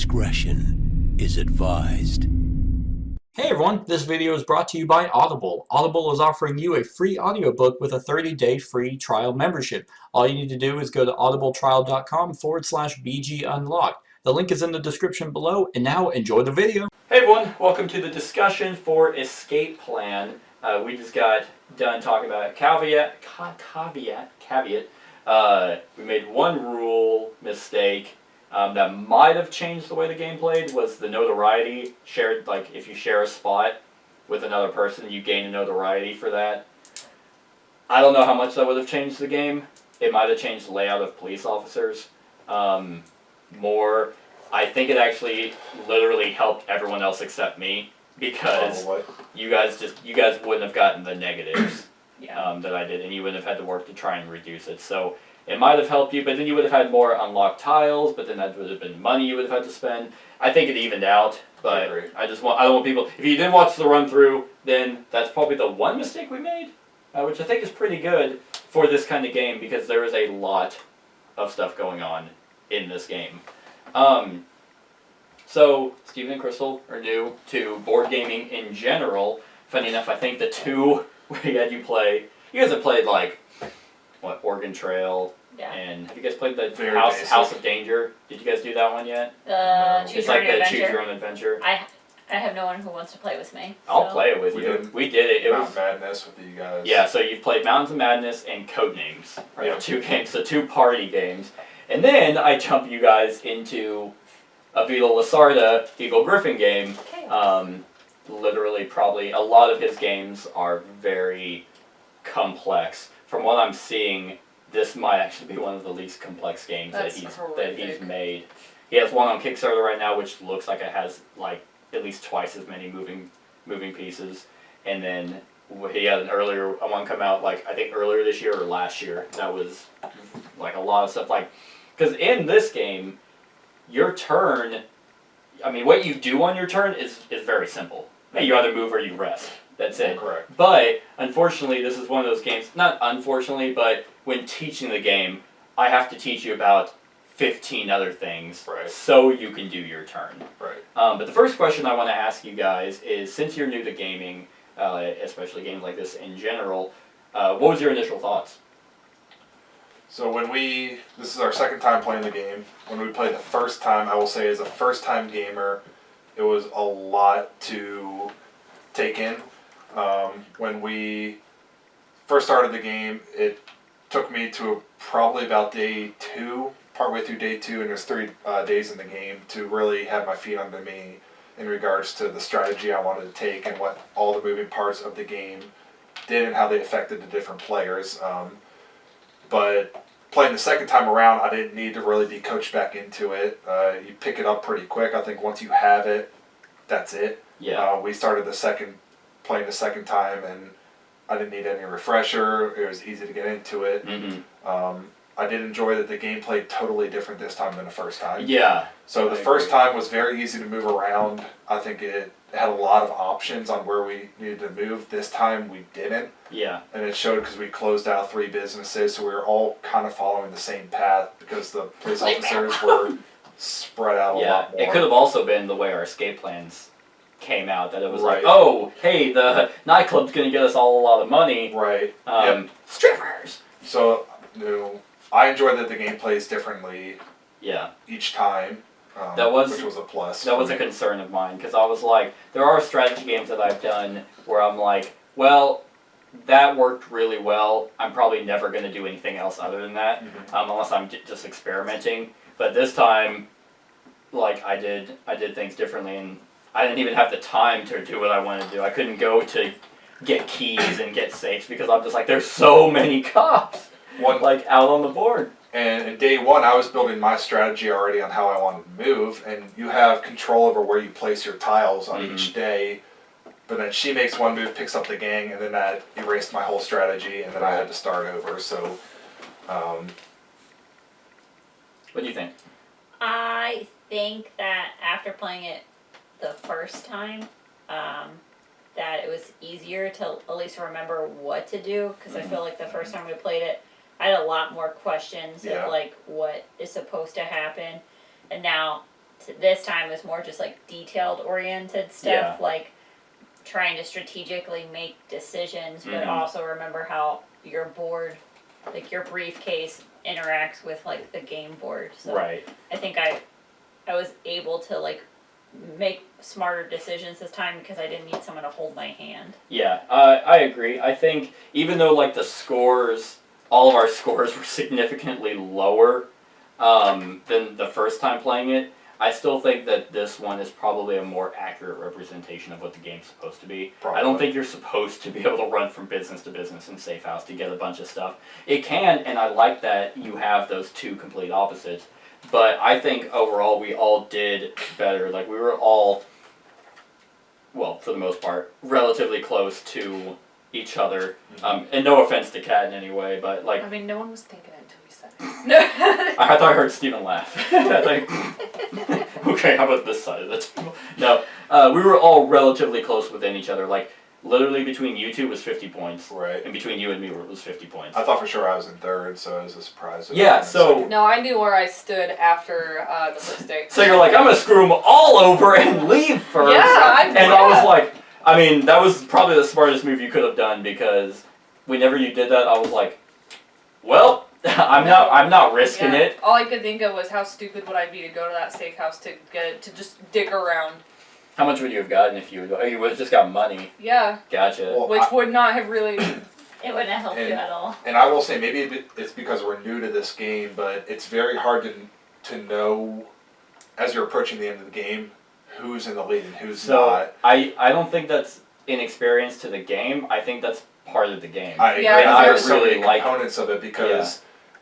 discretion is advised. Hey everyone, this video is brought to you by Audible. Audible is offering you a free audiobook with a 30-day free trial membership. All you need to do is go to audibletrial.com/BGUnlocked. The link is in the description below, and now enjoy the video. Hey everyone, welcome to the discussion for Escape Plan. We just got done talking about caveat. We made one rule mistake that might have changed the way the game played, was the notoriety shared. Like, if you share a spot with another person, you gain a notoriety for that. I don't know how much that would have changed the game. It might have changed the layout of police officers more. I think it actually literally helped everyone else except me, because you guys wouldn't have gotten the negatives that I did, and you wouldn't have had to work to try and reduce it. So it might have helped you, but then you would have had more unlocked tiles, but then that would have been money you would have had to spend. I think it evened out, but I don't want people, if you didn't watch the run through, then that's probably the one mistake we made, which I think is pretty good for this kind of game, because there is a lot of stuff going on in this game. So Steven and Crystal are new to board gaming in general. Funny enough, I think the two we had you play, you guys have played like, what, Oregon Trail? Yeah. And have you guys played the House of Danger? Did you guys do that one yet? Choose Your Own Adventure. Choose Your Own Adventure. I have no one who wants to play with me. So. I'll play it with you. We did it. It was Madness with you guys. Yeah, so you've played Mountains of Madness and Codenames. Right? Yeah. 2 games, so 2 party games. And then I jump you guys into a Vito Lasarda Eagle Griffin game. Literally, probably a lot of his games are very complex. From what I'm seeing, this might actually be one of the least complex games that he's made. He has one on Kickstarter right now, which looks like it has like at least twice as many moving pieces. And then he had an earlier one come out, like I think earlier this year or last year. That was like a lot of stuff. Like, because in this game, your turn, I mean, what you do on your turn is very simple. You either move or you rest. That's it. Correct. But, unfortunately, this is one of those games, not unfortunately, but when teaching the game, I have to teach you about 15 other things so you can do your turn. Right. But the first question I want to ask you guys is, since you're new to gaming, especially games like this in general, what was your initial thoughts? So this is our second time playing the game. When we played the first time, I will say as a first time gamer, it was a lot to take in. When we first started the game, it took me to probably about day 2, partway through day 2, and there's 3 days in the game to really have my feet under me in regards to the strategy I wanted to take and what all the moving parts of the game did and how they affected the different players. But playing the second time around, I didn't need to really be coached back into it. You pick it up pretty quick. I think once you have it, that's it. Yeah. We started playing the second time, and I didn't need any refresher. It was easy to get into it. Mm-hmm. I did enjoy that the game played totally different this time than the first time. Yeah. So the first time was very easy to move around. I think it had a lot of options on where we needed to move. This time we didn't. Yeah. And it showed because we closed out 3 businesses, so we were all kind of following the same path because the police officers were spread out a lot more. It could have also been the way our escape plans came out, that it was like, oh, hey, the nightclub's going to get us all a lot of money. Right. Strippers! So, I enjoyed that the game plays differently each time, which was a plus. That was a concern of mine, because I was like, there are strategy games that I've done where I'm like, well, that worked really well. I'm probably never going to do anything else other than that, unless I'm just experimenting. But this time, like, I did things differently, and I didn't even have the time to do what I wanted to do. I couldn't go to get keys and get safes because I'm just like, there's so many cops out on the board. And in day 1, I was building my strategy already on how I wanted to move, and you have control over where you place your tiles on each day. But then she makes one move, picks up the gang, and then that erased my whole strategy, and then I had to start over. So, what do you think? I think that after playing it the first time, that it was easier to at least remember what to do, because I feel like the first time we played it, I had a lot more questions of like what is supposed to happen, and now this time was more just like detailed oriented stuff, Yeah. like trying to strategically make decisions, but Mhm. also remember how your board, like your briefcase, interacts with like the game board. So Right. I think I was able to like make smarter decisions this time because I didn't need someone to hold my hand. Yeah, I agree. I think even though like the scores, all of our scores were significantly lower than the first time playing it, I still think that this one is probably a more accurate representation of what the game's supposed to be. Probably. I don't think you're supposed to be able to run from business to business in Safe House to get a bunch of stuff. It can, and I like that you have those two complete opposites. But I think overall we all did better. Like we were all, well, for the most part, relatively close to each other. And no offense to Kat in any way, but like I mean, no one was thinking it until we said it. I thought I heard Steven laugh. Like, okay, how about this side of the table? No, we were all relatively close within each other. Like literally between you two was 50 points, Right. and between you and me was 50 points. I thought for sure I was in third, so it was a surprise. Yeah, so- No, I knew where I stood after the first day. So you're like, I'm gonna screw them all over and leave first. Yeah, And I was like, I mean, that was probably the smartest move you could have done because whenever you did that, I was like, well, I'm not risking Yeah. it. All I could think of was how stupid would I be to go to that steak house to get it, to just dig around. How much would you have gotten if you would have just got money? Yeah, Gotcha. Well, which would not have really. It wouldn't have helped you at all. And I will say, maybe it's because we're new to this game, but it's very hard to know as you're approaching the end of the game who's in the lead and who's So not. I don't think that's inexperience to the game. I think that's part of the game. I agree. Yeah, I there's I so really many like- components of it because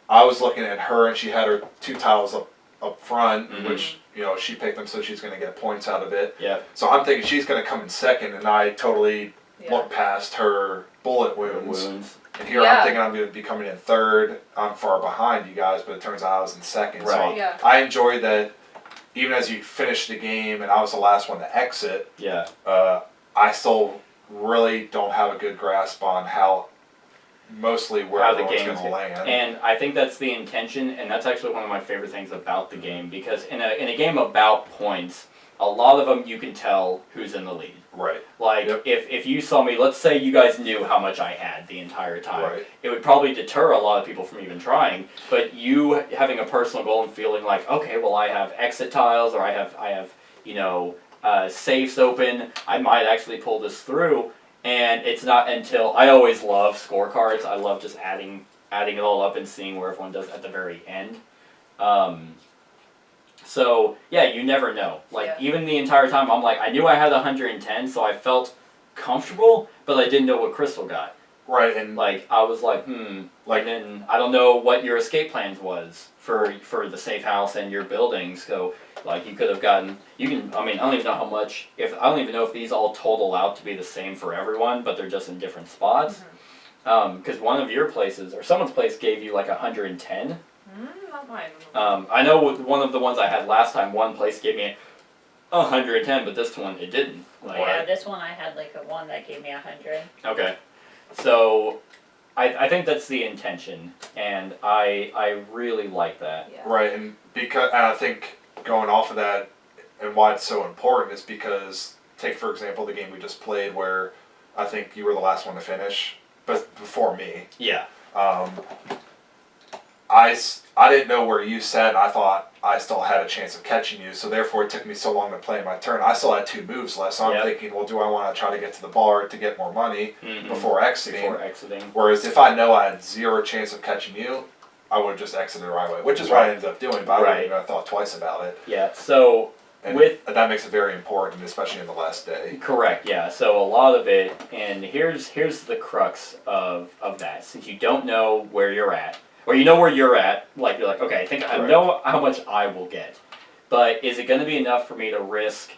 I was looking at her and she had her two tiles up front, Mhm. which she picked them, so she's going to get points out of it. Yeah. So I'm thinking she's going to come in second, and I totally Yeah. looked past her bullet wounds. And here Yeah. I'm thinking I'm going to be coming in third. I'm far behind you guys, but it turns out I was in second. Right. So Yeah. I enjoyed that. Even as you finished the game, and I was the last one to exit, Yeah. I still really don't have a good grasp on how where How the everyone's game's going to land. And I think that's the intention, and that's actually one of my favorite things about the game because in a game about points, a lot of them you can tell who's in the lead. Right. Like Yep. if you saw me, let's say you guys knew how much I had the entire time, Right. it would probably deter a lot of people from even trying. But you having a personal goal and feeling like, okay, well I have exit tiles or I have safes open, I might actually pull this through. And it's not until I always love scorecards. I love just adding it all up and seeing where everyone does at the very end. So yeah, you never know. Like Yeah. even the entire time, I'm like, I knew I had 110, so I felt comfortable, but I didn't know what Crystal got. Right. And Like I was like, Like- and then I don't know what your escape plans was for the safe house and your building. So like you could have gotten, I don't even know how much. I don't even know if these all total out to be the same for everyone, but they're just in different spots. Because one of your places or someone's place gave you like 110. Not mine. I know one of the ones I had last time, one place gave me 110, but this one it didn't. Like, Yeah, this one I had like a one that gave me 100. okay, so I think that's the intention, and I really like that. Yeah. Right, and I think going off of that, and why it's so important is because take for example the game we just played where I think you were the last one to finish, but before me. Yeah. I didn't know where you sat, and I thought I still had a chance of catching you, so therefore it took me so long to play my turn. I still had 2 moves left, so I'm Yep. thinking, well, do I want to try to get to the bar to get more money before exiting? Before exiting. Whereas if I know I had 0 chance of catching you, I would just exit it right away, which is what I ended up doing, but I wouldn't even have thought twice about it. Yeah. So And with that makes it very important, especially in the last day. correct. Yeah. So a lot of it, and here's the crux of that. Since you don't know where you're at, or you know where you're at, like you're like, okay, I know how much I will get, but is it going to be enough for me to risk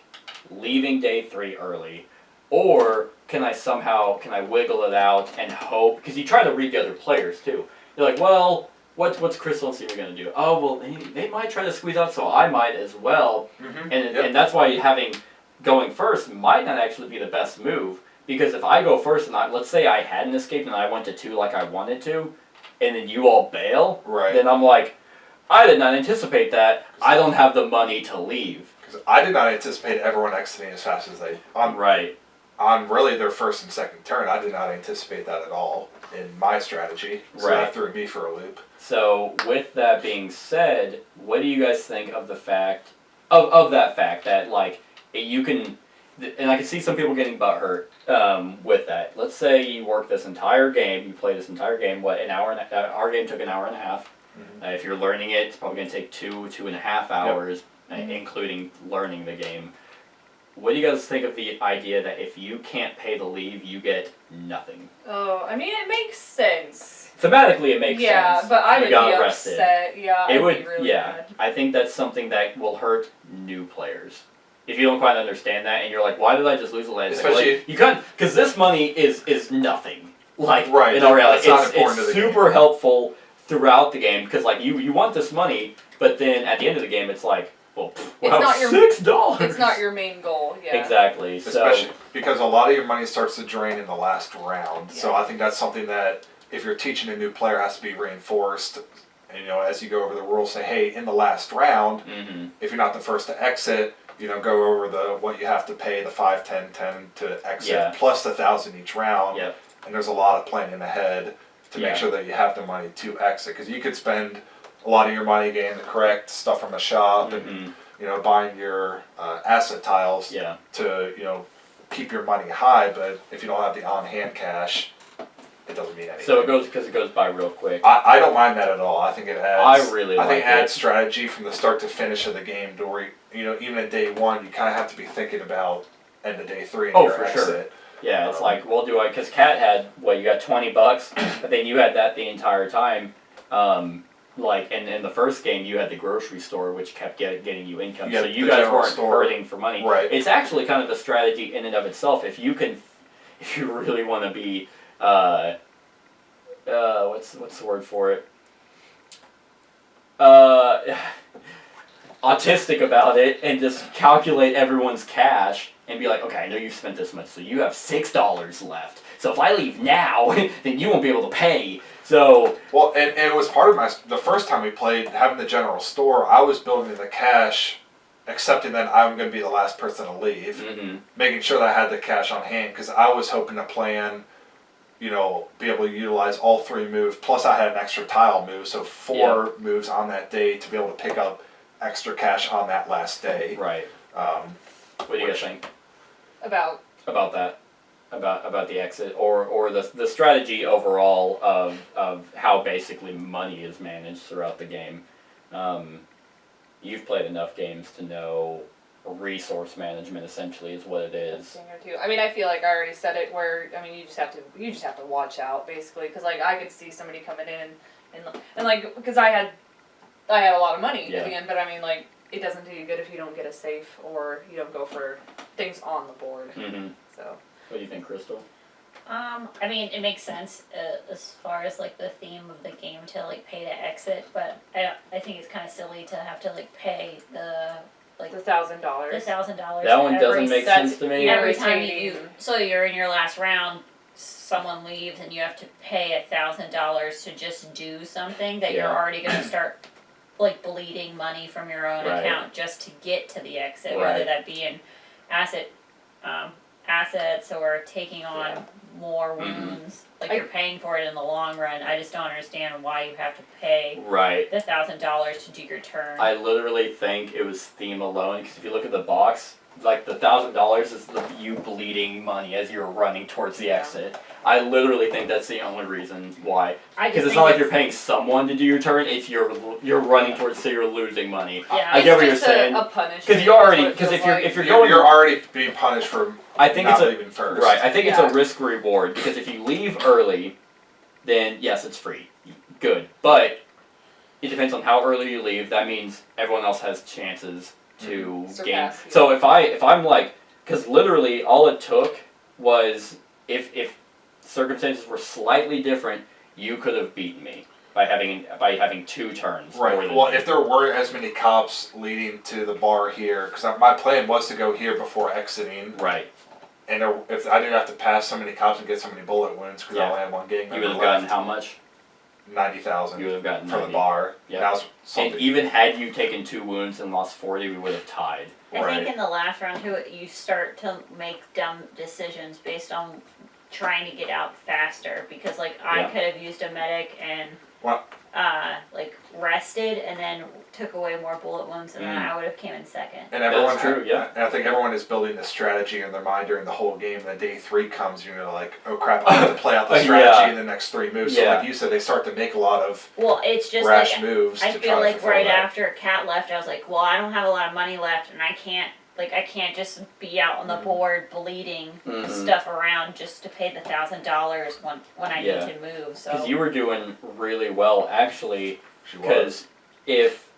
leaving day 3 early, or can I wiggle it out and hope? Because you try to read the other players too. You're like, well, what's Crystal and Steve going to do? Oh, well, they might try to squeeze out, so I might as well. Mm-hmm. And that's why going first might not actually be the best move, because if I go first and let's say I hadn't escaped and I went to 2 like I wanted to, and then you all bail, Right. then I'm like, I did not anticipate that. I don't have the money to leave. Because I did not anticipate everyone exiting as fast as they Right. on really their first and second turn. I did not anticipate that at all in my strategy. So Right. that threw me for a loop. So with that being said, what do you guys think of the fact of that fact that like you can, and I can see some people getting butthurt with that. Let's say you work this entire game, you play this entire game. What, an hour? Our game took an hour and a half. Mm-hmm. If you're learning it, it's probably going to take 2.5 hours, including learning the game. What do you guys think of the idea that if you can't pay the leave, you get nothing? Oh, I mean, it makes sense. Thematically, it makes sense. Yeah, but I You would got be arrested. upset. Yeah, It I'd would, be really yeah. mad. I think that's something that will hurt new players. If you don't quite understand that, and you're like, "Why did I just lose a land?" Especially- like, you can't, because this money is nothing. Like, Right, in all reality, it's not it's important to the super game. helpful throughout the game because like you want this money, but then at the end of the game, it's like, well, wow, not your- $6. It's not your main goal. Yeah. Exactly. Especially because a lot of your money starts to drain in the last round. So I think that's something that if you're teaching a new player has to be reinforced. And, as you go over the rules, say, hey, in the last round, Mm-hmm. if you're not the first to exit, go over what you have to pay, the 5, 10, 10 to exit, Yeah. plus the 1,000 each round. Yep. And there's a lot of planning ahead to Yeah. make sure that you have the money to exit. Because you could spend a lot of your money getting the correct stuff from a shop and, buying your asset tiles Yeah. to, keep your money high. But if you don't have the on-hand cash, it doesn't mean anything. So it goes by real quick. I don't mind that at all. I think it adds. I really I think like it it. adds strategy from the start to finish of the game. To where even at day one, you kind of have to be thinking about end of day 3 and your for exit. sure. Yeah, it's like, well, because Kat had you got $20, but then you had that the entire time. Like in the first game, you had the grocery store, which kept getting you income. Yeah, So you the guys general weren't store. hurting for money. Right. It's actually kind of a strategy in and of itself. If you really want to be, what's the word for it? Autistic about it and just calculate everyone's cash and be like, okay, I know you've spent this much, so you have $6 left. So if I leave now, then you won't be able to pay. So Well, and it was part of the first time we played, having the general store, I was building the cash, accepting that I'm going to be the last person to leave, mhm. making sure that I had the cash on hand, because I was hoping to plan, be able to utilize all 3 moves, plus I had an extra tile move, so 4 moves on that day to be able to pick up extra cash on that last day. Right. What do you guys think About. about that? About the exit or the strategy overall of how basically money is managed throughout the game. You've played enough games to know resource management essentially is what it is. Thing or two. I mean, I feel like I already said it. Where I mean, you just have to watch out basically, because like I could see somebody coming in and like because I had a lot of money at the end, but I mean like it doesn't do you good if you don't get a safe or you don't go for things on the board. Mm-hmm. So. What do you think, Crystal? I mean, it makes sense as far as like the theme of the game to like pay to exit, but I think it's kind of silly to have to like pay the The $1,000. $1,000. That one doesn't make sense to me. Every time irritating. so you're in your last round, someone leaves and you have to pay $1,000 to just do something that you're Yeah. already going to start like bleeding money from your own Right. account just to get to the exit, Right. whether that be in assets or taking on more wounds. Like you're paying for it in the long run. I just don't understand why you have to pay Right. the $1,000 to do your turn. I literally think it was theme alone because if you look at the box, like the $1,000 is you bleeding money as you're running towards the exit. I literally think that's the only reason why. Because it's not like you're paying someone to do your turn. It's you're running towards, so you're losing money. Yeah. I get what you're It's saying. just a punishment. Because you already, That's what because it if feels you're like. if you're going, You're already being punished for I think not it's a leaving first. right. I think it's Yeah. a risk reward because if you leave early, then yes, it's free, good. But it depends on how early you leave. That means everyone else has chances to gain. Surpass you. So if I'm like, because literally all it took was if circumstances were slightly different, you could have beaten me by having 2 turns. more Right. than Well, me. if there weren't as many cops leading to the bar here, because my plan was to go here before exiting, right, and if I didn't have to pass so many cops and get so many bullet wounds because I Yeah. only had one gang you member would have left, gotten how much? 90,000 You would have gotten for 90. the bar. Yep. That was something. And even had you taken 2 wounds and lost 40, we would have tied. I Right. think in the last round too, you start to make dumb decisions based on trying to get out faster because like I Yeah. could have used a medic and Well- like rested and then took away more bullet wounds and then I would have came in second. And everyone, That's true, yeah. And I think everyone is building this strategy in their mind during the whole game. Then day 3 comes, you're like, oh crap, I have to play out the strategy in the next 3 moves. So Yeah. like you said, they start to make a lot of Well, it's just rash like moves. I to feel try like to fulfill right that. after Cat left, I was like, well, I don't have a lot of money left and I can't just be out on the board bleeding Mhm. stuff around just to pay the $1,000 when I Yeah. need to move. So Because you were doing really well, actually. She was. Because if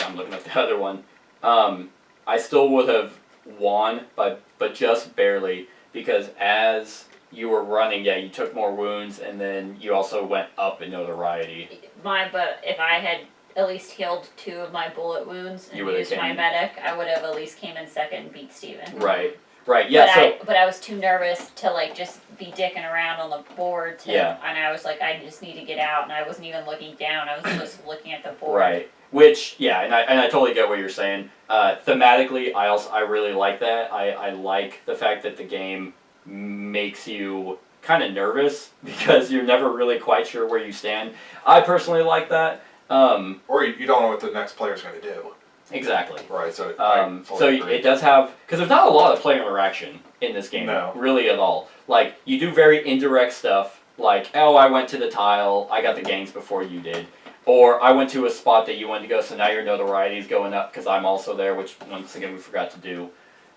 I'm looking at the other one, I still would have won, but just barely. Because as you were running, yeah, you took more wounds, and then you also went up in notoriety. but if I had at least healed 2 of my bullet wounds and You would've used my came- medic, I would have at least came in second and beat Steven. Right. Yeah. But I was too nervous to like just be dicking around on the board. Yeah. And I was like, I just need to get out, and I wasn't even looking down. I was just looking at the board. Right. Which, yeah, and I totally get what you're saying. Thematically, I really like that. I like the fact that the game makes you kind of nervous because you're never really quite sure where you stand. I personally like that. Or you don't know what the next player's going to do. Exactly. Right. So I So fully agree. it does have, because there's not a lot of player interaction in this game, No. really at all. Like, you do very indirect stuff, like, oh, I went to the tile, I got the gangs before you did. Or I went to a spot that you wanted to go, so now your notoriety is going up because I'm also there, which once again we forgot to do.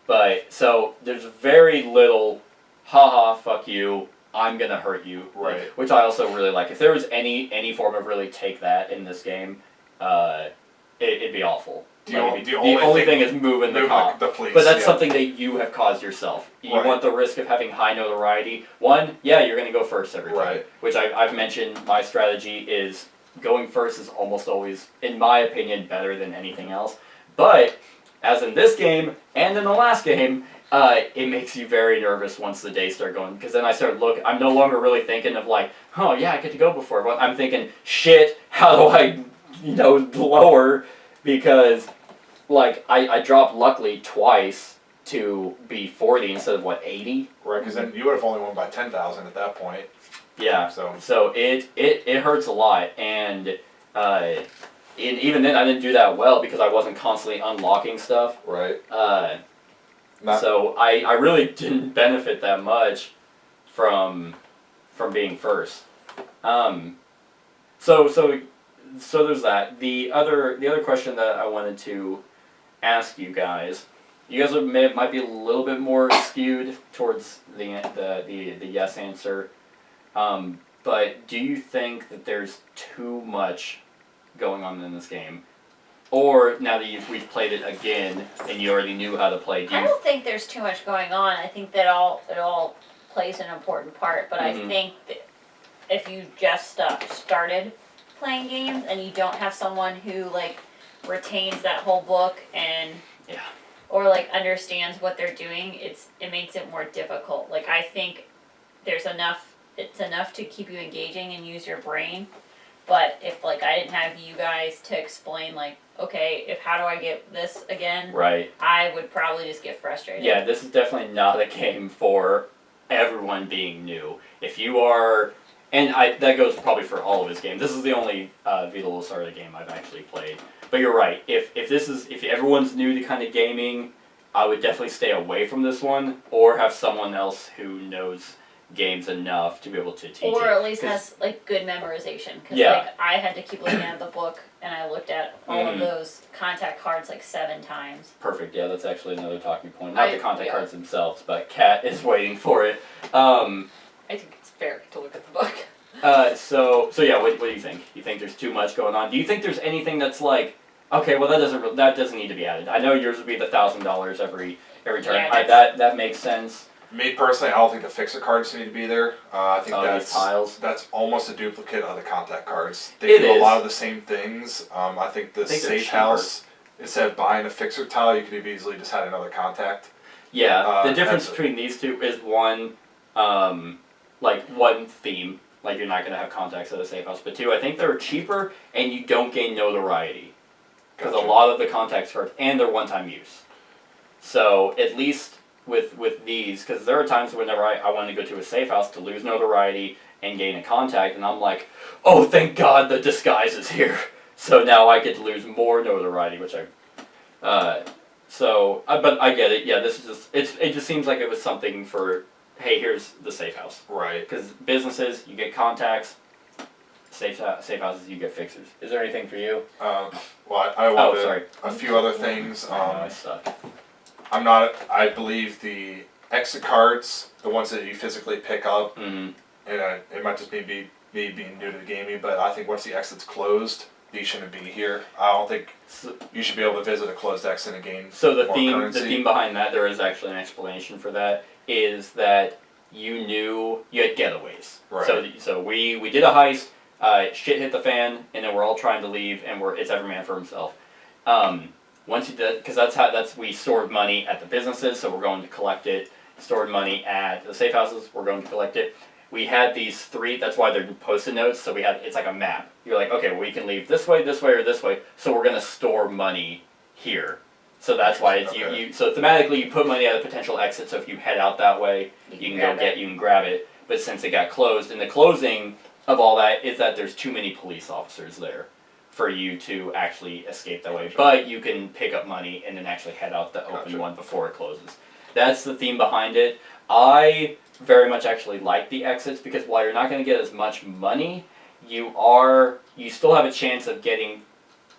But, so there's very little, haha, fuck you, I'm gonna hurt you. Right. Which I also really like. If there was any form of really take that in this game, it'd be awful. The Like, only the only thing- thing is moving the cop. the police. But that's yeah. something that you have caused yourself. You Right. want the risk of having high notoriety. One, yeah, you're going to go first every time. Right. Which I've mentioned, my strategy is going first is almost always, in my opinion, better than anything else. But, as in this game, and in the last game, it makes you very nervous once the days start going. Because then I start I'm no longer really thinking of like, oh yeah, I get to go before. But I'm thinking, shit, how do I, lower? Because, like, I dropped luckily twice to be 40 instead of, 80? Right, because then you would have only won by 10,000 at that point. Yeah. So it hurts a lot, and even then I didn't do that well because I wasn't constantly unlocking stuff. right. So I really didn't benefit that much from being first. So there's that. The other question that I wanted to ask you guys might be a little bit more skewed towards the yes answer. But do you think that there's too much going on in this game? Or now that we've played it again and you already knew how to play, I don't think there's too much going on. I think that it all plays an important part, but Mhm. I think that if you just started playing games and you don't have someone who like retains that whole book and Yeah. or like understands what they're doing, it makes it more difficult. Like I think it's enough to keep you engaging and use your brain. But if like I didn't have you guys to explain like, okay, how do I get this again? Right. I would probably just get frustrated. Yeah, this is definitely not a game for everyone being new. If you are, and that goes probably for all of his games. This is the only Vita Lusarda game I've actually played. But you're right. If everyone's new to kind of gaming, I would definitely stay away from this one, or have someone else who knows games enough to be able to teach it. Or at least 'Cause- has like good memorization. Because Yeah. like I had to keep looking at the book and I looked at all of those contact cards like 7 times. Perfect. Yeah, that's actually another talking point. Not the contact yeah. cards themselves, but Kat is waiting for it. I think it's fair to look at the book. So yeah, what do you think? You think there's too much going on? Do you think there's anything that's like, okay, well that doesn't need to be added. I know yours would be the $1,000 every turn. Yeah, That makes sense. Me personally, I don't think the fixer cards need to be there. I think These tiles. that's almost a duplicate of the contact cards. They It do a is. lot of the same things. I think the they're safe cheaper. house, instead of buying a fixer tile, you could have easily just had another contact. Yeah, the difference that's- between these two is one theme. like you're not going to have contacts at a safe house. But 2, I think they're cheaper and you don't gain notoriety. Because Gotcha. a lot of the contacts cards, and they're one-time use. So at least with these, because there are times whenever I want to go to a safe house to lose notoriety and gain a contact, and I'm like, oh, thank God the disguise is here. So now I get to lose more notoriety, which but I get it. Yeah, this is just it just seems like it was something for, hey, here's the safe house. Right. Because businesses, you get contacts. Safe houses, you get fixers. Is there anything for you? Well, I wanted sorry. a few other things. I know I suck. I believe the exit cards, the ones that you physically pick up, Mm-hmm. and it might just be me being new to the gaming, but I think once the exit's closed, these shouldn't be here. I don't think you should be able to visit a closed exit and gain So the more theme currency. behind that, there is actually an explanation for that, is that you knew you had getaways. Right. So we did a heist. Shit hit the fan, and then we're all trying to leave, and it's every man for himself. Once you did, because we stored money at the businesses, so we're going to collect it. Stored money at the safe houses, we're going to collect it. We had these 3. That's why they're post-it notes. So it's like a map. You're like, okay, well, we can leave this way, or this way. So we're gonna store money here. So that's why it's Okay. So thematically, you put money at a potential exit. So if you head out that way, you can grab it. But since it got closed, and the closing of all that is that there's too many police officers there for you to actually escape that way. But you can pick up money and then actually head out the open one before it closes. That's the theme behind it. I very much actually like the exits because while you're not going to get as much money, you still have a chance of getting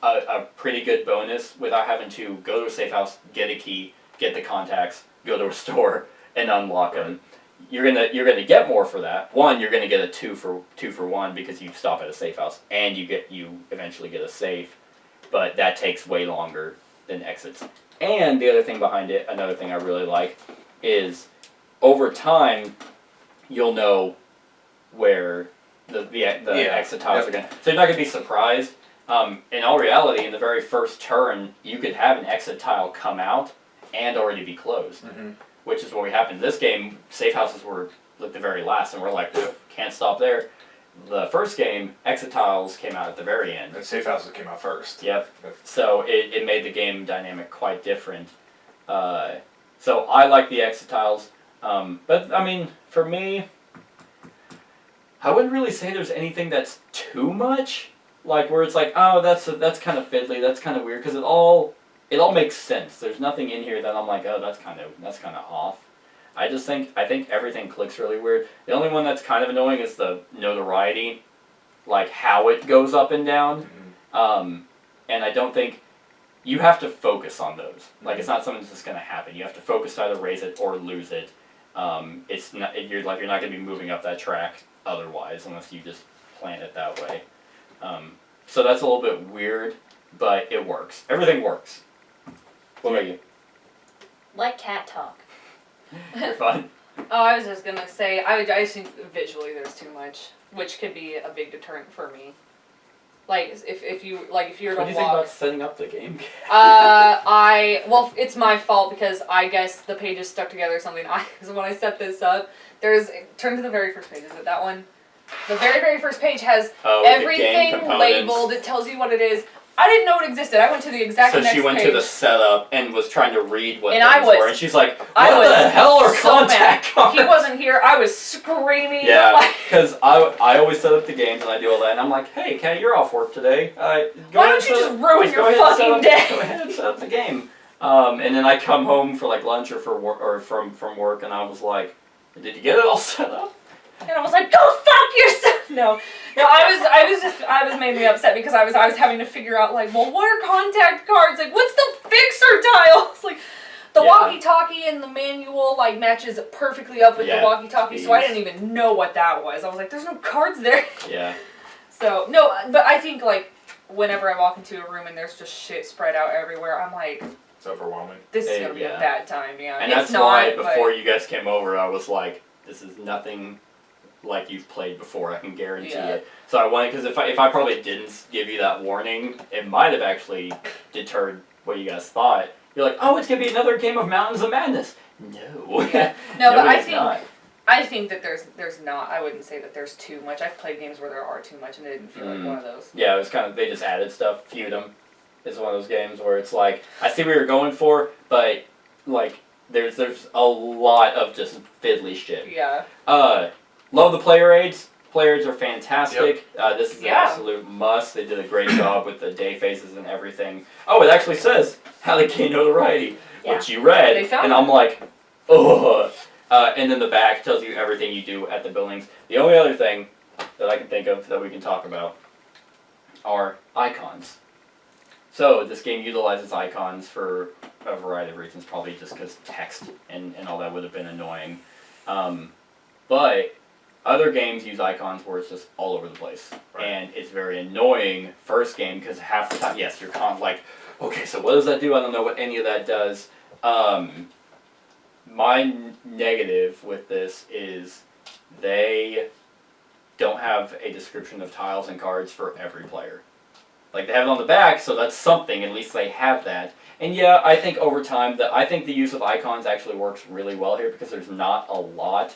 a pretty good bonus without having to go to a safe house, get a key, get the contacts, go to a store, and unlock them. You're gonna get more for that. 1, you're gonna get a 2 for 1 because you stop at a safe house, and you eventually get a safe, but that takes way longer than exits. And the other thing behind it, another thing I really like, is over time you'll know where the exit tiles are going. So you're not going to be surprised. In all reality, in the very first turn, you could have an exit tile come out and already be closed, which is what happened. This game, safe houses were like the very last, and we're like, can't stop there. The first game, exit tiles came out at the very end. And safe houses came out first. Yep. So it made the game dynamic quite different. So I like the exit tiles. But, I mean, for me, I wouldn't really say there's anything that's too much. Like, where it's like, oh, that's kind of fiddly, that's kind of weird, because it all makes sense. There's nothing in here that I'm like, oh, that's kind of off. I think everything clicks really weird. The only one that's kind of annoying is the notoriety, like how it goes up and down. And I don't think you have to focus on those. Like, it's not something that's just going to happen. You have to focus to either raise it or lose it. It's not you're not going to be moving up that track otherwise unless you just plan it that way. So that's a little bit weird, but it works. Everything works. What about you? Like cat talk. You're fun. Oh, I was just gonna say, I just think visually there's too much, which could be a big deterrent for me. Like, if you were to What do you think walk. about setting up the game? Well, it's my fault because I guess the pages stuck together or something. So when I set this up, turn to the very first page. Is it that one? The very, very first page has everything labeled. It tells you what it is. I didn't know it existed. I went to the exact next page. So she went to the setup and was trying to read what and things were, and she's like, what the hell are contact cards? He wasn't here. I was screaming. Yeah, because I always set up the games and I do all that, and I'm like, hey, Kat, you're off work today. Why don't you just ruin your fucking day? Go ahead and set up the game. And then I come home for like lunch or for work, or from work, and I was like, did you get it all set up? And I was like, go fuck yourself! No, I was mainly upset because I was having to figure out, like, well, what are contact cards? Like, what's the fixer tiles? Like, the walkie-talkie and the manual, like, matches perfectly up with the walkie-talkie, so I didn't even know what that was. I was like, there's no cards there. Yeah. So, no, but I think, like, whenever I walk into a room and there's just shit spread out everywhere, I'm like, it's overwhelming. This is going to be a bad time, yeah. And that's why, before you guys came over, I was like, this is nothing like you've played before, I can guarantee it. So I wanted, because if I probably didn't give you that warning, it might have actually deterred what you guys thought. You're like, oh, it's going to be another game of Mountains of Madness. No. Yeah. No, but I think, I think that there's not. I wouldn't say that there's too much. I've played games where there are too much, and it didn't feel like one of those. Yeah, it was kind of, they just added stuff. Feud 'em is one of those games where it's like, I see what you're going for, but like there's a lot of just fiddly shit. Yeah. Love the player aids. Player aids are fantastic. Yep. This is an Yeah. absolute must. They did a great job with the day phases and everything. Oh, it actually says how to gain notoriety, which you read, They found and it. I'm like, ugh. And then the back tells you everything you do at the buildings. The only other thing that I can think of that we can talk about are icons. So this game utilizes icons for a variety of reasons, probably just because text and all that would have been annoying. But other games use icons where it's just all over the place. Right. And it's very annoying first game because half the time, yes, you're kind of like, okay, so what does that do? I don't know what any of that does. My negative with this is they don't have a description of tiles and cards for every player. Like, they have it on the back, so that's something, at least they have that. And yeah, I think over time, I think the use of icons actually works really well here because there's not a lot.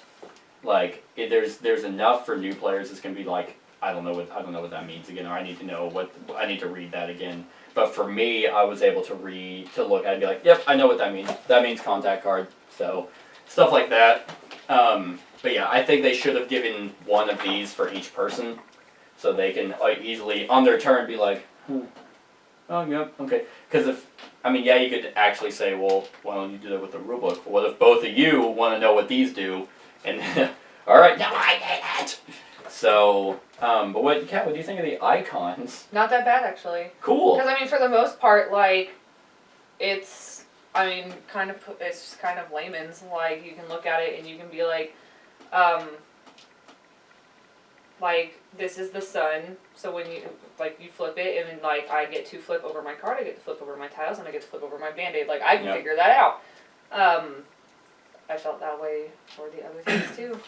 Like, there's enough for new players. It's gonna be like, I don't know what that means again, or I need to read that again. But for me, I was able to look at it and be like, yep, I know what that means. That means contact card. So, stuff like that. But yeah, I think they should have given one of these for each person, so they can easily, on their turn, be like, oh, yep, okay. Because you could actually say, well, why don't you do that with the rulebook? What if both of you want to know what these do? And, alright, now I get it! So, but Kat, what do you think of the icons? Not that bad, actually. Cool. Because, for the most part, like, it's, it's just kind of layman's. Like, you can look at it and you can be like, this is the sun, so when you flip it, and then, I get to flip over my card, I get to flip over my tiles, and I get to flip over my Band-Aid. Like, I can figure that out. I felt that way for the other things, too.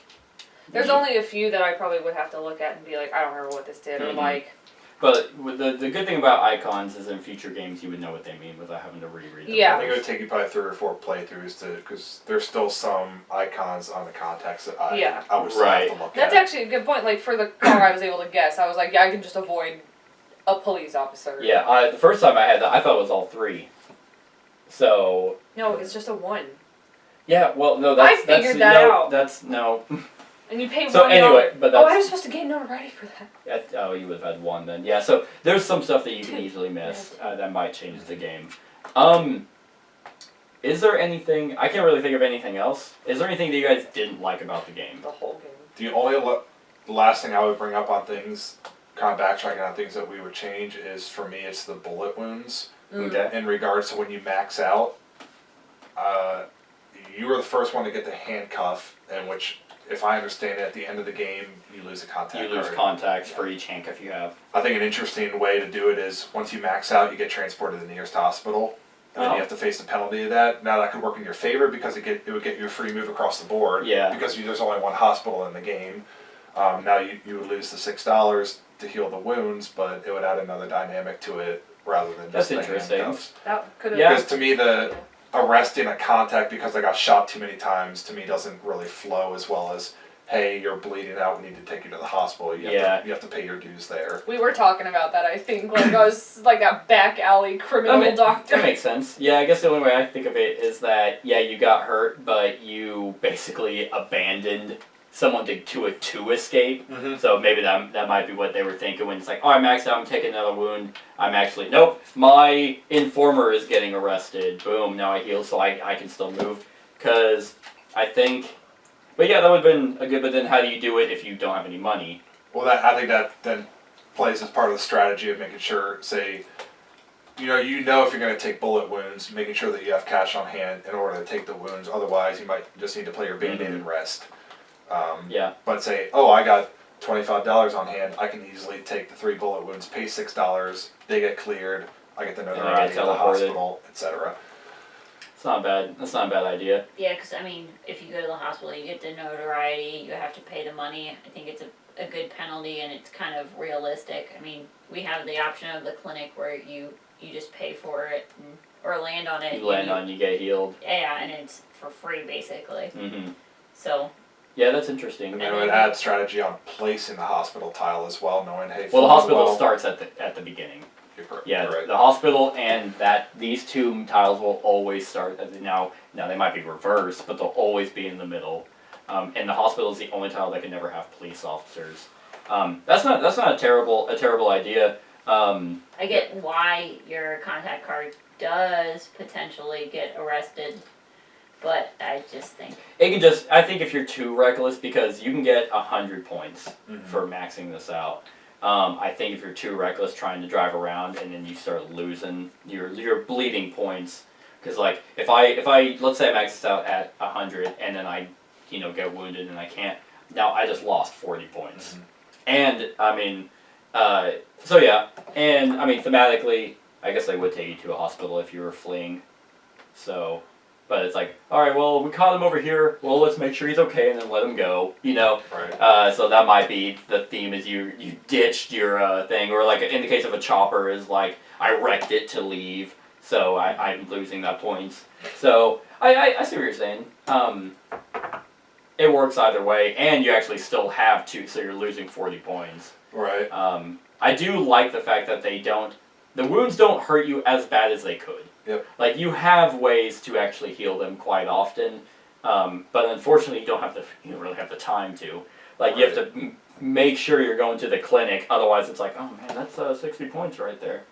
There's only a few that I probably would have to look at and be like, I don't remember what this did, or But the good thing about icons is in future games you would know what they mean without having to reread them. Yeah. I think it would take you probably 3 or 4 playthroughs because there's still some icons on the context that I would still have to look That's at. actually a good point. Like, for the car, I was able to guess. I was like, yeah, I can just avoid a police officer. Yeah, the first time I had that, I thought it was all 3. So... No, it's just a 1. Yeah, well, no, that's... I figured that out. That's, no. And you pay $1. So anyway, but that's... Oh, I was supposed to gain notoriety for that. Oh, you would have had 1 then. Yeah, so there's some stuff that you can easily miss that might change the game. Is there anything... I can't really think of anything else. Is there anything that you guys didn't like about the game? The whole game. The only last thing I would bring up on things, kind of backtracking on things that we would change, is for me it's the bullet wounds. Okay. In regards to when you max out, you were the first one to get the handcuff, in which, if I understand it, at the end of the game, you lose a contact You lose card. contacts for each handcuff you have. I think an interesting way to do it is, once you max out, you get transported to the nearest hospital, and then you have to face the penalty of that. Now that could work in your favor because it would get you a free move across the board. Yeah. Because there's only one hospital in the game. Now you would lose the $6 to heal the wounds, but it would add another dynamic to it rather than just That's the interesting. handcuffs. That could have... Yeah. Because to me, the arresting a contact because I got shot too many times, to me, doesn't really flow as well as, hey, you're bleeding out, we need to take you to the hospital. You have to pay your dues there. We were talking about that, I think. Like, I was like that back alley criminal doctor. That makes sense. Yeah, I guess the only way I think of it is that, yeah, you got hurt, but you basically abandoned someone to escape. Mm-hmm. So maybe that might be what they were thinking when it's like, oh, I maxed out, I'm taking another wound. I'm actually, nope, my informer is getting arrested. Boom, now I heal so I can still move. Because I think, but yeah, that would have been a good, but then how do you do it if you don't have any money? Well, I think that then plays as part of the strategy of making sure, say, you know if you're going to take bullet wounds, making sure that you have cash on hand in order to take the wounds. Otherwise, you might just need to play your Band-Aid and rest. Yeah. But say, oh, I got $25 on hand, I can easily take the 3 bullet wounds, pay $6, they get cleared, I get the notoriety of the hospital, etc. It's not bad. That's not a bad idea. Yeah, because if you go to the hospital, you get the notoriety, you have to pay the money. I think it's a good penalty and it's kind of realistic. I mean, we have the option of the clinic where you just pay for it or land on it. You land on, you get healed. Yeah, and it's for free basically. Mm-hmm. So, Yeah, that's interesting. And then it would add strategy on placing the hospital tile as well, knowing, hey, Well, the hospital well, starts at the beginning. Yeah, right. the hospital and these two tiles will always start now they might be reversed, but they'll always be in the middle. And the hospital is the only tile that can never have police officers. That's not a terrible idea. I get why your contact card does potentially get arrested, but I just think I think if you're too reckless, because you can get 100 points for maxing this out. I think if you're too reckless trying to drive around and then you start losing, you're bleeding points. Because like if I let's say I max this out at 100 and then I get wounded and I can't, now I just lost 40 points. And I mean, so yeah, and I mean thematically, I guess they would take you to a hospital if you were fleeing. So. But it's like, all right, well, we caught him over here. Well, let's make sure he's okay and then let him go. Right. So that might be the theme: is you ditched your thing, or like in the case of a chopper, is like I wrecked it to leave, so I'm losing that points. So I see what you're saying. It works either way, and you actually still have two, so you're losing 40 points. Right. I do like the fact that the wounds don't hurt you as bad as they could. Yep. Like, you have ways to actually heal them quite often, but unfortunately you don't really have the time to. Like, you have to make sure you're going to the clinic, otherwise it's like, oh man, that's 60 points right there.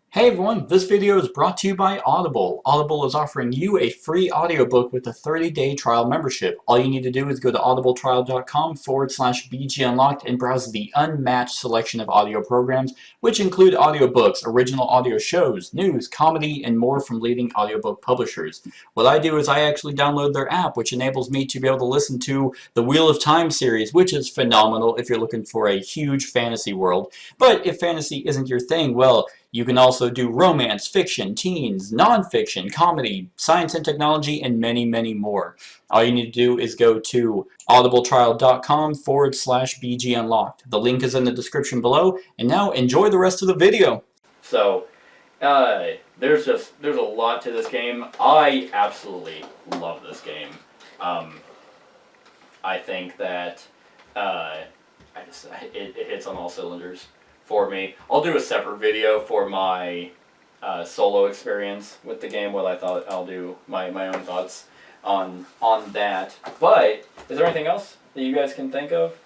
Hey everyone, this video is brought to you by Audible. Audible is offering you a free audiobook with a 30-day trial membership. All you need to do is go to audibletrial.com/BGUnlocked and browse the unmatched selection of audio programs, which include audiobooks, original audio shows, news, comedy, and more from leading audiobook publishers. What I do is I actually download their app, which enables me to be able to listen to the Wheel of Time series, which is phenomenal if you're looking for a huge fantasy world. But if fantasy isn't your thing, well, you can also do romance, fiction, teens, nonfiction, comedy, science and technology, and many, many more. All you need to do is go to audibletrial.com/BGUnlocked. The link is in the description below, and now enjoy the rest of the video. So, there's a lot to this game. I absolutely love this game. I think that it hits on all cylinders for me. I'll do a separate video for my solo experience with the game. What I thought, I'll do my own thoughts on that. But is there anything else that you guys can think of?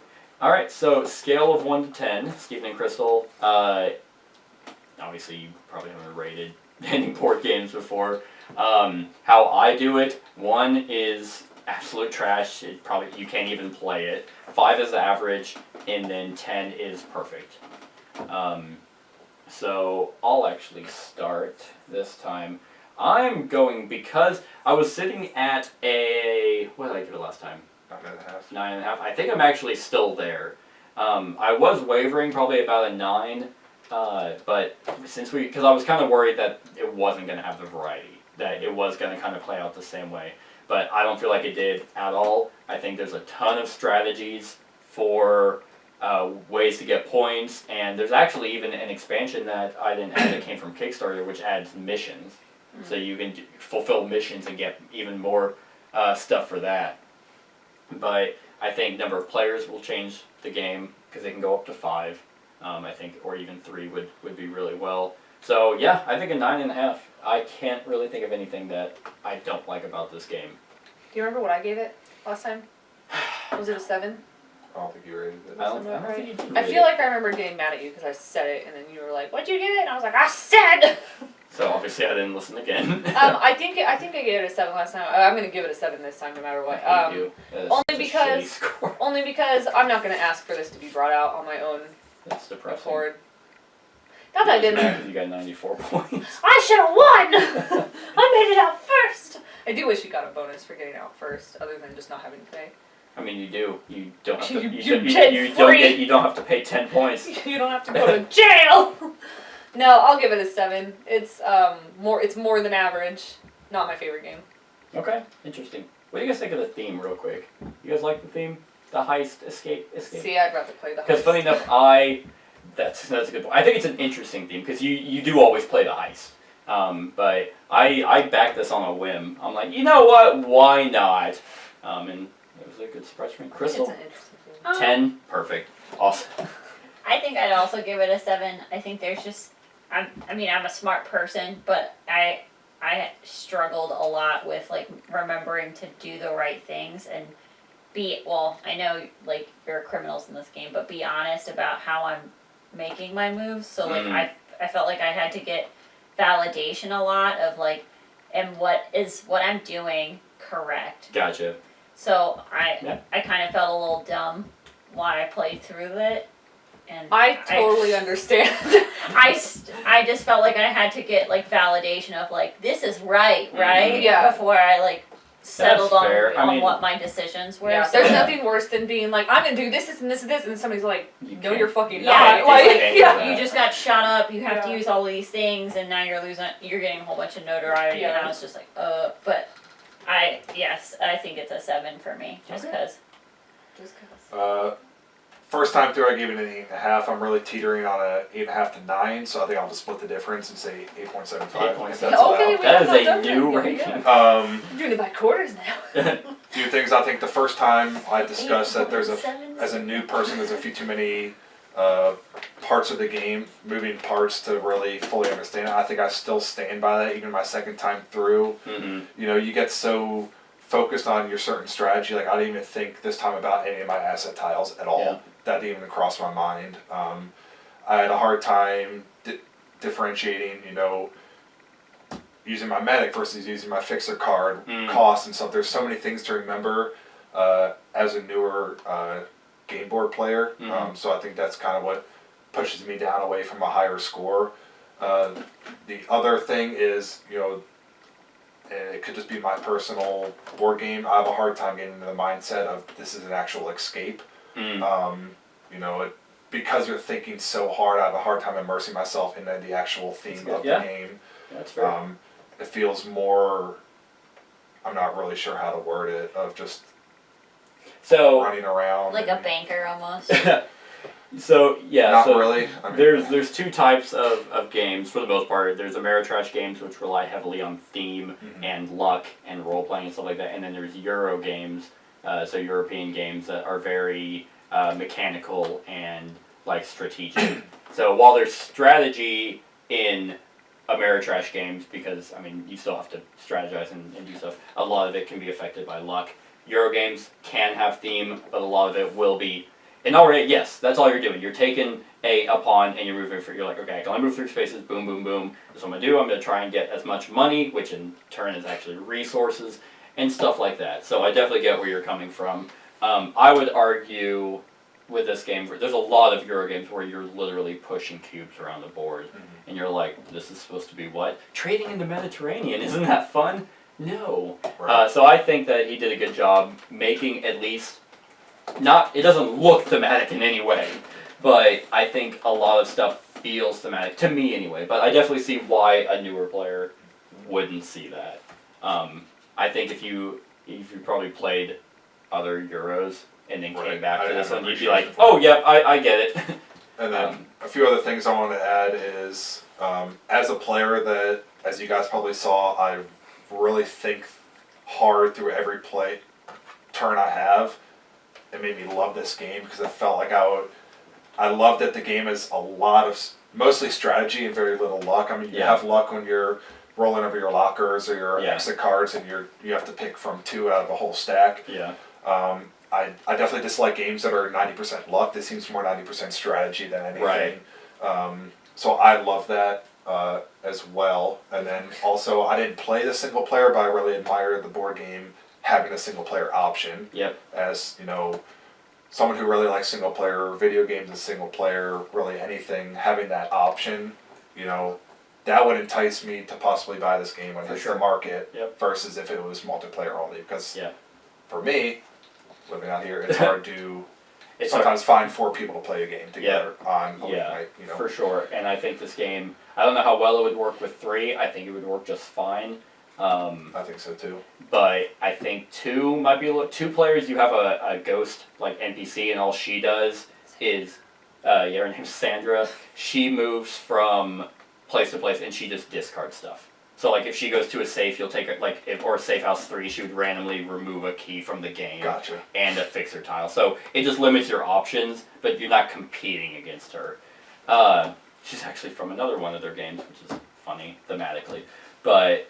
All right, so scale of 1 to 10, Stephen and Crystal. Obviously, you probably haven't rated any board games before. How I do it: 1 is absolute trash. You can't even play it. 5 is the average, and then 10 is perfect. So I'll actually start this time. I'm going, because I was sitting at what did I give it last time? 9.5. 9.5. I think I'm actually still there. I was wavering probably about a 9, but because I was kind of worried that it wasn't going to have the variety, that it was going to kind of play out the same way. But I don't feel like it did at all. I think there's a ton of strategies for ways to get points, and there's actually even an expansion that I didn't add that came from Kickstarter, which adds missions. So you can fulfill missions and get even more stuff for that. But I think number of players will change the game, because they can go up to 5, I think, or even 3 would be really well. So yeah, I think a 9.5. I can't really think of anything that I don't like about this game. Do you remember what I gave it last time? Was it a 7? I don't think you rated it. I don't think you did I rate feel it. like I remember getting mad at you because I said it, and then you were like, "What'd you give it?" And I was like, "I said." So obviously I didn't listen again. I think I gave it a 7 last time. I'm gonna give it a 7 this time, no matter what. I hate you. That's only such a because- shitty score. Only because I'm not gonna ask for this to be brought out on my own That's depressing. accord. Not that I didn't. You got 94 points. I should have won. I made it out first. I do wish you got a bonus for getting out first, other than just not having to pay. I mean, you do. You don't have to. You You don't have to pay 10 points. You don't have to go to jail. No, I'll give it a 7. It's more than average. Not my favorite game. Okay, interesting. What do you guys think of the theme, real quick? You guys like the theme? The heist, escape? See, I'd rather play the heist. Because funny enough, that's a good point. I think it's an interesting theme, because you do always play the heist. But I backed this on a whim. I'm like, you know what? Why not? And it was is a good surprise for me. I think Crystal? it's an interesting game. 10, perfect. Awesome. I think I'd also give it a 7. I think there's just, I'm a smart person, but I struggled a lot with like remembering to do the right things and I know like there are criminals in this game, but be honest about how I'm making my moves. So like I felt like I had to get validation a lot of like, and what I'm doing correct. Gotcha. So I kind of felt a little dumb while I played through it. And I totally understand. I just felt like I had to get like validation of like this is right, Yeah. before I like settled That's fair. on I mean, what my decisions were. Yeah, So there's nothing worse than being like, I'm gonna do this, and this, and this, and then somebody's like, You no, can't- you're fucking Yeah, not. it's Like, like- yeah. you just got shut up. You have to Yeah. use all these things, and now you're getting a whole bunch of notoriety. And Yeah. I was just like, but I think it's a 7 for me, just Okay. because. Just 'cause. First time through, I gave it an 8.5. I'm really teetering on a 8.5 to 9, so I think I'll just split the difference and say 8.75. 8.75. If that's Okay, allowed. we That have is not a done new that ranking. yet. Um, I'm doing it by quarters now. few things. I think the first time I discussed that there's a 8.7. as a new person, there's a few too many parts of the game, moving parts to really fully understand it. I think I still stand by that even my second time through. You know, you get so focused on your certain strategy. Like I didn't even think this time about any of my asset tiles at all. Yeah. That didn't even cross my mind. I had a hard time differentiating, you know, using my medic versus using my fixer card, costs and stuff. There's so many things to remember as a newer game board player. So I think that's kind of what pushes me down away from a higher score. The other thing is, you know, and it could just be my personal board game. I have a hard time getting into the mindset of this is an actual escape. You know, because you're thinking so hard, I have a hard time immersing myself into the actual theme of the game. That's fair. It feels more, I'm not really sure how to word it, of just So running around. Like a and- banker almost. So yeah, Not so really. I mean, there's two types of games for the most part. There's Ameritrash games which rely heavily on theme and luck and role playing and stuff like that, and then there's Euro games, so European games that are very mechanical and like strategic. So while there's strategy in Ameritrash games, because I mean you still have to strategize and do stuff, a lot of it can be affected by luck. Euro games can have theme, but a lot of it will be. And already, yes, that's all you're doing. You're taking a pawn and you're moving you're like, okay, I can only move 3 spaces, boom, boom, boom. That's what I'm going to do. I'm going to try and get as much money, which in turn is actually resources, and stuff like that. So I definitely get where you're coming from. I would argue with this game, there's a lot of Euro games where you're literally pushing cubes around the board, and you're like, this is supposed to be what? Trading in the Mediterranean, isn't that fun? No. Right. So I think that he did a good job making at least, it doesn't look thematic in any way, but I think a lot of stuff feels thematic, to me anyway, but I definitely see why a newer player wouldn't see that. I think if you probably played other Euros and then came Right. back to I this have one, you'd be appreciation like, for it. oh, yep, I get it. And then a few other things I want to add is, as a player that, as you guys probably saw, I really think hard through every turn I have. It made me love this game because it felt like I love that the game is a lot of, mostly strategy and very little luck. I mean, you have luck when you're rolling over your lockers or your exit cards and you have to pick from 2 out of a whole stack. Yeah. I definitely dislike games that are 90% luck. This seems more 90% strategy than anything. Right. So I love that as well. And then also, I didn't play the single player, but I really admire the board game having a single player option. Yep. As, you know, someone who really likes single player video games and single player, really anything, having that option, you know, that would entice me to possibly buy this game when it hits the market versus if it was multiplayer only. Because for me, living out here, it's hard to sometimes find 4 people to play a game together on a weeknight. You know, for sure. And I think this game, I don't know how well it would work with 3. I think it would work just fine. I think so too. But I think 2 might be 2 players. You have a ghost like NPC, and all she does is, her name's Sandra. She moves from place to place, and she just discards stuff. So like if she goes to a safe, you'll take her or safe house 3, she would randomly remove a key from the game. Gotcha. And a fixer tile. So it just limits your options, but you're not competing against her. She's actually from another one of their games, which is funny thematically. But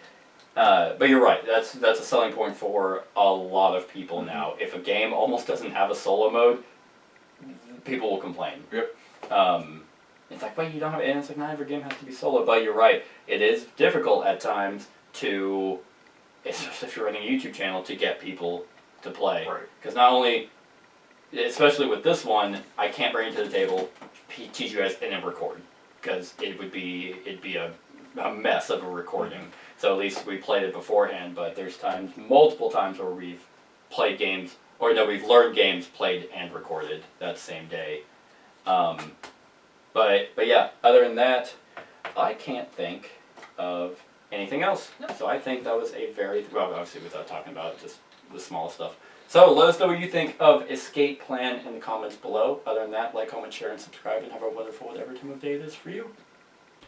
you're right. That's a selling point for a lot of people now. If a game almost doesn't have a solo mode, people will complain. Yep. It's like, but you don't have, and it's like not every game has to be solo. But you're right. It is difficult at times to, especially if you're running a YouTube channel, to get people to play. Right. Because not only, especially with this one, I can't bring it to the table, teach you guys, and then record, because it'd be a mess of a recording. So at least we played it beforehand. But there's multiple times where we've played games, or no, we've learned games, played and recorded that same day. But yeah, other than that, I can't think of anything else. Nope. So I think that was a very, well, obviously without talking about just the small stuff. So let us know what you think of Escape Plan in the comments below. Other than that, like, comment, share, and subscribe, and have a wonderful whatever time of day it is for you.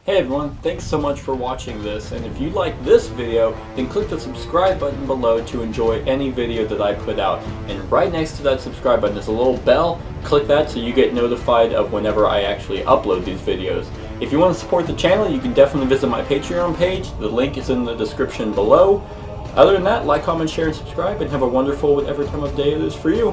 Hey everyone, thanks so much for watching this, and if you like this video, then click the subscribe button below to enjoy any video that I put out. And right next to that subscribe button is a little bell. Click that so you get notified of whenever I actually upload these videos. If you want to support the channel, you can definitely visit my Patreon page. The link is in the description below. Other than that, like, comment, share, and subscribe, and have a wonderful whatever time of day it is for you.